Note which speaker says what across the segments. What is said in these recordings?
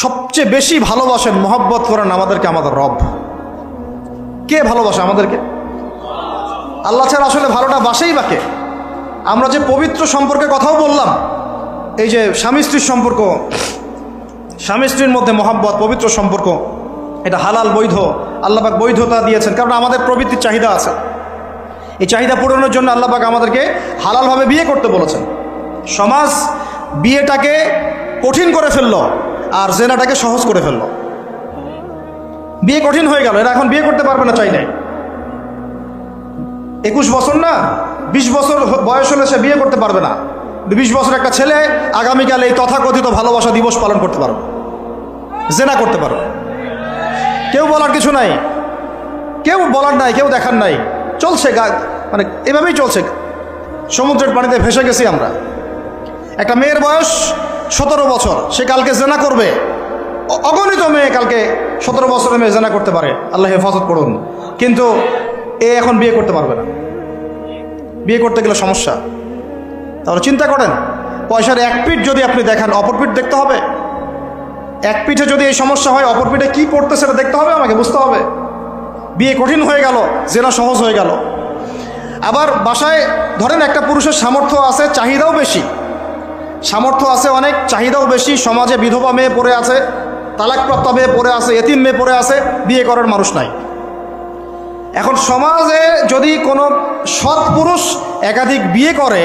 Speaker 1: সবচেয়ে বেশি ভালোবাসেন, মহব্বত করেন আমাদেরকে আমাদের রব। কে ভালোবাসে আমাদেরকে? আল্লাহ ছাড়া আসলে ভালোটা বাসেই বাকে। আমরা যে পবিত্র সম্পর্কে কথাও বললাম, এই যে স্বামী স্ত্রীর সম্পর্ক, স্বামী স্ত্রীর মধ্যে মহব্বত, পবিত্র সম্পর্ক, এটা হালাল, বৈধ। আল্লাহ পাক বৈধতা দিয়েছেন, কারণ আমাদের প্রবৃত্তির চাহিদা আছে। এই চাহিদা পূরণের জন্য আল্লাহ পাক আমাদেরকে হালালভাবে বিয়ে করতে বলেছেন। সমাজ বিয়েটাকে কঠিন করে ফেললো আর জেনাটাকে সহজ করে ফেললো। বিয়ে কঠিন হয়ে গেল, এরা এখন বিয়ে করতে পারবে না চাইলে। 21 বছর না 20 বছর বয়স হলে সে বিয়ে করতে পারবে না। 20 বছর একটা ছেলে আগামীকাল এই তথাকথিত ভালোবাসা দিবস পালন করতে পারবে, জেনা করতে পারবে। কেউ বলার কিছু নাই, কেউ বলার নাই, কেউ দেখার নাই, চলছে মানে এভাবেই চলছে। সমুদ্রের পানিতে ভেসে গেছি আমরা। একটা মেয়ের বয়স 17 বছর, সে কালকে জেনা করবে। অগণিত মেয়ে কালকে 17 বছরের মেয়ে জেনা করতে পারে, আল্লাহ হেফাজত করুন। কিন্তু এ এখন বিয়ে করতে পারবে না। বিয়ে করতে গেলে সমস্যা। তাহলে চিন্তা করেন, পয়সার এক পিঠ যদি আপনি দেখেন, অপর পিঠ দেখতে হবে। এক পিঠে যদি এই সমস্যা হয়, অপর পিঠে কী পড়তে সেটা দেখতে হবে, আমাকে বুঝতে হবে। বিয়ে কঠিন হয়ে গেল, জেনা সহজ হয়ে গেল। আবার বাসায় ধরেন একটা পুরুষের সামর্থ্য আছে, চাহিদাও বেশি, সামর্থ্য আছে অনেক, চাহিদাও বেশি। সমাজে বিধবা মেয়ে পড়ে আছে, তালাকপ্রাপ্ত মেয়ে পড়ে আছে, এতিম মেয়ে পড়ে আছে, বিয়ে করার মানুষ নাই। এখন সমাজে যদি কোনো সৎ পুরুষ একাধিক বিয়ে করে,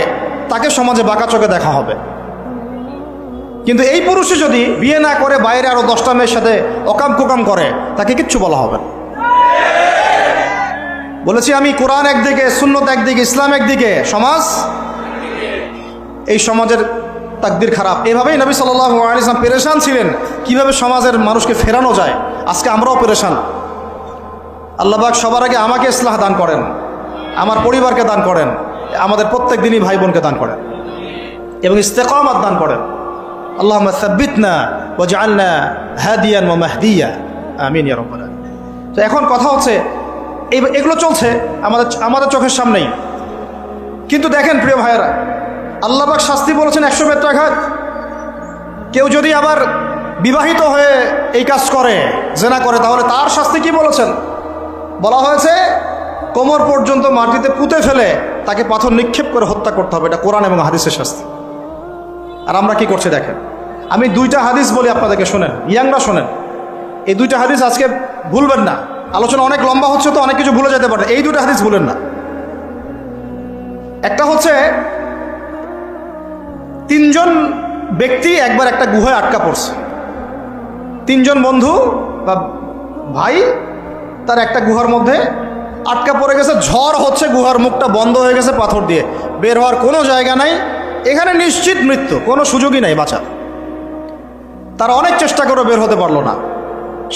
Speaker 1: তাকে সমাজে বাঁকা চোখে দেখা হবে। কিন্তু এই পুরুষে যদি বিয়ে না করে বাইরে আরো 10টা মেয়ের সাথে অকাম কুকাম করে, তাকে কিচ্ছু বলা হবে না। বলেছি আমি, কোরআন একদিকে, সুন্নত একদিকে, ইসলাম একদিকে, সমাজ, এই সমাজের তাকদির খারাপ। এভাবেই নবী সাল্লাল্লাহু আলাইহি ওয়াসাল্লাম পেরেশান ছিলেন কিভাবে সমাজের মানুষকে ফেরানো যায়। আজকে আমরাও পেরেশান। আল্লাহ পাক সবার আগে আমাকে ইসলাহ দান করেন, আমার পরিবারকে দান করেন, আমাদের প্রত্যেক দিনই ভাই বোনকে দান করেন এবং ইস্তেকামাত দান করেন। আল্লাহুম্মা সাব্বিতনা ওয়াজআলনা হাদিয়ান ওয়া মাহদিয়া, আমিন ইয়া রাব্বাল আলামিন। তো এখন কথা হচ্ছে, এগুলো চলছে আমাদের চোখের সামনেই। কিন্তু দেখেন প্রিয় ভাইয়েরা, আল্লাহ পাক শাস্তি বলেছেন 100 বেত্রাঘাত। কেউ যদি আবার বিবাহিত হয়ে এই কাজ করে, জেনা করে, তাহলে তার শাস্তি কি বলেছেন? বলা হয়েছে কোমর পর্যন্ত মাটিতে পুঁতে ফেলে তাকে পাথর নিক্ষেপ করে হত্যা করতে হবে। এটা কোরআন এবং হাদিসের শাস্তি। আর আমরা কি করছি দেখেন। আমি 2টা হাদিস বলি আপনাদেরকে, শোনেন, ইয়াংরা শোনেন। এই 2টা হাদিস আজকে ভুলবেন না। আলোচনা অনেক লম্বা হচ্ছে তো অনেক কিছু ভুলে যেতে পারে, এই 2টা হাদিস ভুলেন না। একটা হচ্ছে 3 জন ব্যক্তি একবার একটা গুহায় আটকা পড়ছে। 3 জন বন্ধু বা ভাই তার একটা গুহার মধ্যে আটকা পড়ে গেছে। ঝড় হচ্ছে, গুহার মুখটা বন্ধ হয়ে গেছে পাথর দিয়ে, বের হওয়ার কোনো জায়গা নাই। এখানে নিশ্চিত মৃত্যু, কোনো সুযোগই নাই বাঁচার। তারা অনেক চেষ্টা করে বের হতে পারলো না।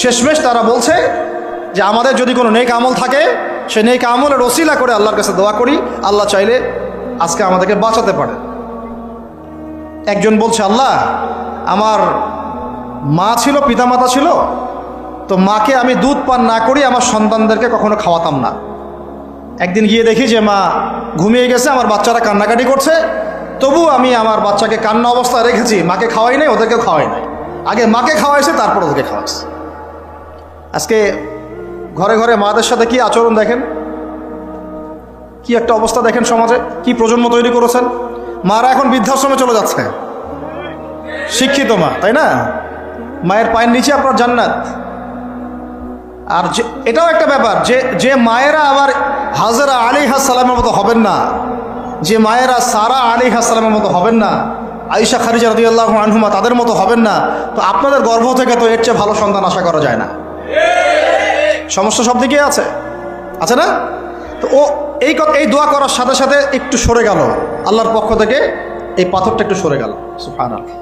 Speaker 1: শেষমেশ তারা বলছে যে আমাদের যদি কোনো নেক আমল থাকে, সে নেক আমলের ওসিলা করে আল্লাহর কাছে দোয়া করি, আল্লাহ চাইলে আজকে আমাদেরকে বাঁচাতে পারে। একজন বলছে, আল্লাহ, আমার মা ছিল, পিতামাতা ছিল, তো মাকে আমি দুধ পান না করি আমার সন্তানদেরকে কখনো খাওয়াতাম না। একদিন গিয়ে দেখি যে মা ঘুমিয়ে গেছে, আমার বাচ্চারা কান্নাকাটি করছে, তবু আমি আমার বাচ্চাকে কান্না অবস্থায় রেখেছি, মাকে খাওয়াই নাই, ওদেরকেও খাওয়াই নাই। আগে মাকে খাওয়াইছে, তারপর ওদেরকে খাওয়াইছে। আজকে ঘরে ঘরে মাদের সাথে কি আচরণ দেখেন, কি একটা অবস্থা দেখেন সমাজে, কি প্রজন্ম তৈরি করেছেন। মারা এখন বৃদ্ধাশ্রমে চলে যাচ্ছে, শিক্ষিত মা, তাই না? মায়ের পায়ের নিচে আপনার জান্নাত। আর এটাও একটা ব্যাপার যে মায়েরা আবার হাজরা আলাইহিস সালামের মতো হবেন না, যে মায়েরা সারা আলাইহিস সালামের মতো হবেন না, আয়েশা খাদিজা রাদিয়াল্লাহু আনহুমা তাদের মতো হবেন না, তো আপনাদের গর্ভ থেকে তো এর চেয়ে ভালো সন্তান আশা করা যায় না। সমস্যা সব দিকেই আছে না? তো ও এই দোয়া করার সাথে সাথে একটু সরে গেল, আল্লাহর পক্ষ থেকে এই পাথরটা একটু সরে গেল, সুবহানাল্লাহ।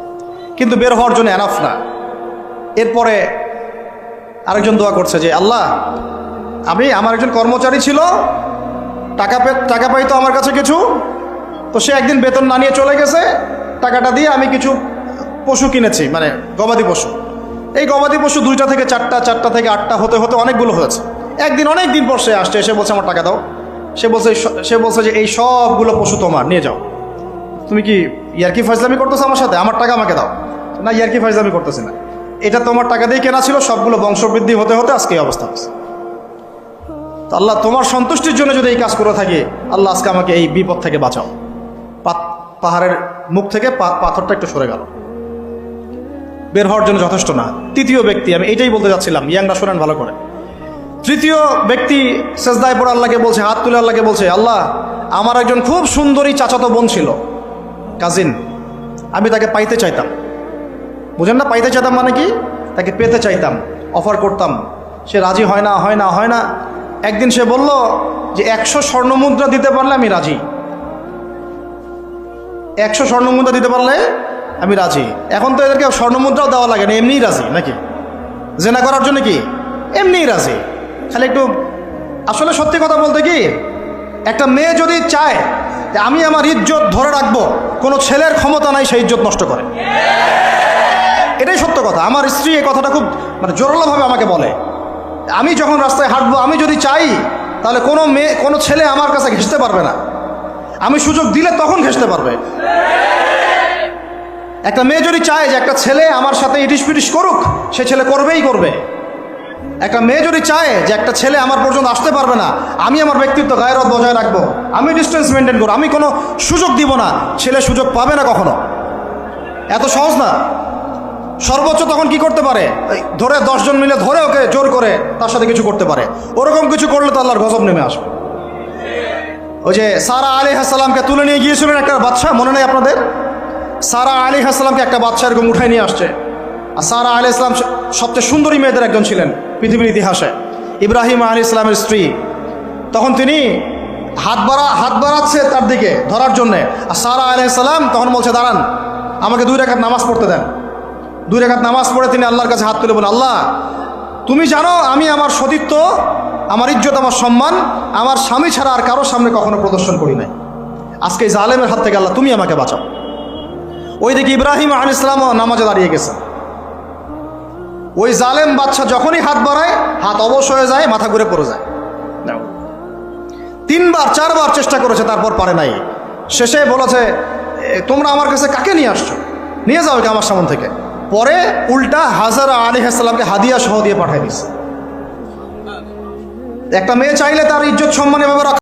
Speaker 1: কিন্তু বের হওয়ার জন্য এনাফ না। এরপরে আরেকজন দোয়া করছে যে আল্লাহ, আমার একজন কর্মচারী ছিল, টাকা পাইতো আমার কাছে কিছু, তো সে একদিন বেতন না নিয়ে চলে গেছে। টাকাটা দিয়ে আমি কিছু পশু কিনেছি, মানে গবাদি পশু। এই গবাদি পশু 2টা থেকে 4টা, 4টা থেকে 8টা হতে হতে অনেকগুলো হয়েছে। একদিন অনেক দিন পর সে আসছে, এসে বলছে আমার টাকা দাও। সে বলছে যে এই সবগুলো পশু তোমার, নিয়ে যাও। তুমি কি ইয়ার্কি ফাজলামি করতেছো আমার সাথে? আমার টাকা আমাকে দাও। না, ইয়ার্কি ফাজলামি করতেছি না। এটা তোমার টাকা দিয়ে কেনা ছিল, সবগুলো বংশবৃদ্ধি হতে হতে আজকে এই অবস্থা হচ্ছে। তো আল্লাহ তোমার সন্তুষ্টির জন্য যদি এই কাজ করে থাকে, আল্লাহ আজকে আমাকে এই বিপদ থেকে বাঁচাও। পাহাড়ের মুখ থেকে পাথরটা একটু সরে গেল, বের হওয়ার জন্য যথেষ্ট না। তৃতীয় ব্যক্তি, আমি এইটাই বলতে যাচ্ছিলাম, ইয়াংরা শোনেন ভালো করে। তৃতীয় ব্যক্তি সেজদায় পড়ে আল্লাহকে বলছে, হাত তুলে আল্লাহকে বলছে, আল্লাহ আমার একজন খুব সুন্দরী চাচাতো বোন ছিল, কাজিন, আমি তাকে পাইতে চাইতাম। বুঝেন না, পাইতে চাইতাম মানে কি? তাকে পেতে চাইতাম, অফার করতাম, সে রাজি হয় না হয় না হয় না। একদিন সে বলল যে 100 স্বর্ণমুদ্রা দিতে পারলে আমি রাজি, 100 স্বর্ণমুদ্রা দিতে পারলে আমি রাজি। এখন তো এদেরকে স্বর্ণমুদ্রাও দেওয়া লাগে না, এমনিই রাজি নাকি? জেনা করার জন্য কি এমনিই রাজি, খালি একটু। আসলে সত্যি কথা বলতে কি, একটা মেয়ে যদি চায় যে আমি আমার ইজ্জত ধরে রাখবো, কোনো ছেলের ক্ষমতা নাই সেই ইজ্জত নষ্ট করে। এটাই সত্য কথা। আমার স্ত্রী এই কথাটা খুব জোরালোভাবে আমাকে বলে, আমি যখন রাস্তায় হাঁটবো, আমি যদি চাই তাহলে কোনো ছেলে আমার কাছে ঘেঁষতে পারবে না, আমি সুযোগ দিলে তখন ঘেঁষতে পারবে। একটা মেয়ে যদি চায় যে একটা ছেলে আমার সাথে ইটিস পিটিস করুক, সে ছেলে করবেই করবে। একটা মেয়ে যদি চায় যে একটা ছেলে আমার পর্যন্ত আসতে পারবে না, আমি আমার ব্যক্তিত্ব গায়রত বজায় রাখবো, আমি ডিস্টেন্স মেনটেন করবো, আমি কোনো সুযোগ দিব না, ছেলে সুযোগ পাবে না কখনো। এত সহজ না। সর্বোচ্চ তখন কি করতে পারে, ধরে 10 জন মিলে ধরে ওকে জোর করে তার সাথে কিছু করতে পারে। ওরকম কিছু করলে তো আল্লাহর গজব নেমে আসবে। ওই যে সারা আলাইহিস সালামকে তুলে নিয়ে গিয়েছিলেন একটা বাচ্চা, মনে নেই আপনাদের? সারা আলাইহিস সালামকে একটা বাচ্চা এরকম উঠাই নিয়ে আসছে। আর সারা আলাইহিস সালাম সবচেয়ে সুন্দরী মেয়েদের একজন ছিলেন পৃথিবীর ইতিহাসে, ইব্রাহিম আলাইহিস সালামের স্ত্রী। তখন তিনি হাত বাড়াচ্ছে তার দিকে ধরার জন্যে, আর সারা আলাইহিস সালাম তখন বলছে, দাঁড়ান, আমাকে 2 রাকাত নামাজ পড়তে দেন। 2 রাকাত নামাজ পড়ে তিনি আল্লাহর কাছে হাত তুলে বলেন, আল্লাহ তুমি জানো আমি আমার সতীত্ব, আমার ইজ্জত, আমার সম্মান আমার স্বামী ছাড়া আর কারোর সামনে কখনো প্রদর্শন করি নাই। আজকে এই জালেমের হাত থেকে আল্লাহ তুমি আমাকে বাঁচাও। ওইদিকে ইব্রাহিম আলাইহিস সালামও নামাজে দাঁড়িয়ে গেছে। ওই জালেম বাচ্চা যখনই হাত বাড়ায়, হাত অবশ হয়ে যায়, মাথা ঘুরে পড়ে যায়। 3বার 4বার চেষ্টা করেছে, তারপর পারে নাই। শেষে বলেছে, তোমরা আমার কাছে কাকে নিয়ে আসছো, নিয়ে যাও একে আমার সামনে থেকে। পরে উল্টা হাজারা আলাইহিস সালামকে হাদিয়া সহ দিয়ে পাঠিয়ে দিচ্ছে। একটা মেয়ে চাইলে তার ইজ্জত সম্মান এভাবে